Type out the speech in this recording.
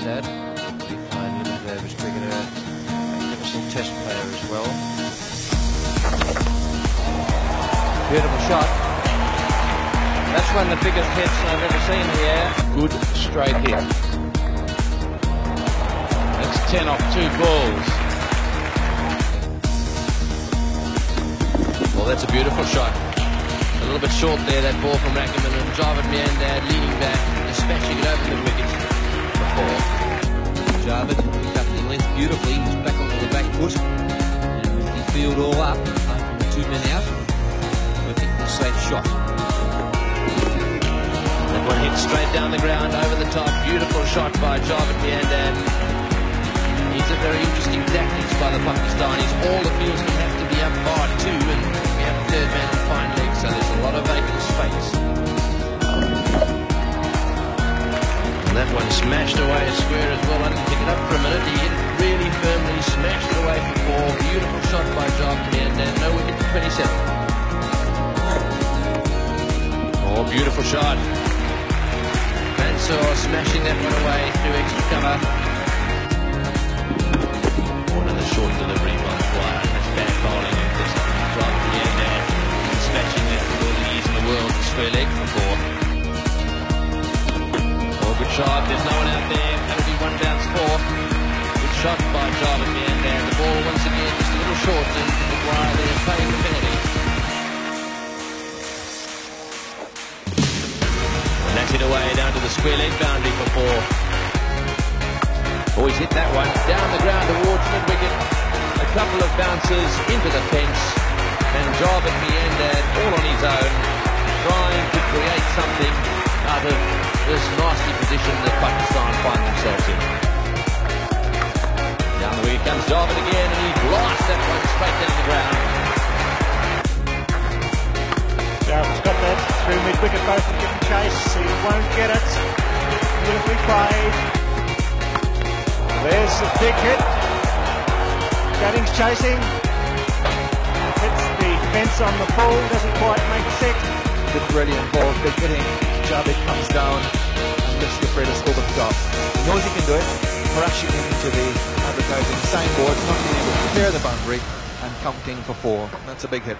Miandad, pretty fine limited average cricketer, magnificent test player as well. Beautiful shot. That's one of the biggest hits I've ever seen in the air. Good straight hit. That's 10 off 2 balls. Well, that's a beautiful shot. A little bit short there, that ball from Rackham, and Javed Miandad leaning back, dispatching it over the wicket before. Javed picked up the length beautifully. He's back onto the back foot. And with the field all up, after the 2 men out, we're thinking a safe shot. That one hit straight down the ground, over the top. Beautiful shot by Javed Miandad. He's a very interesting tactics by the Pakistanis. All the fields can have to be up bar 2, and we have a third man in fine leg, so there's a lot of vacant space. And that one smashed away a square as well. I didn't pick it up for a minute. He hit it really firmly, smashed it away for 4. Beautiful shot by Javed Miandad. No wicket for 27. Oh, beautiful shot. Mansour smashing that one away through extra cover. Another short delivery by Squire. That's bad bowling of this Javed Miandad. Dispatching that with all the ease in the world to square leg for 4. Oh, good shot. There's no one out there. That'll be 1 bounce 4. Good shot by Javed Miandad. The ball once again just a little short, and Maguire there paying the penalty. And that's it away down to the square leg boundary for 4. Oh, he's hit that one down the ground towards mid-wicket. A couple of bounces into the fence, and Javed Miandad all on his own, trying to create something out of this nasty position that Pakistan find themselves in. Down the wicket comes Javed again, and he blasts that one straight down the ground. Javed's got that through mid-wicket, both are giving chase. He won't get it. Beautifully played. There's a big hit. Gadding's chasing. Hits the fence on the full, doesn't quite make a six. Didn't really involve big hitting. Javed comes down and lifts the Fred over the top. He knows he can do it. Parachuting into the advertising signboard, not being able to clear the boundary and counting for 4. That's a big hit.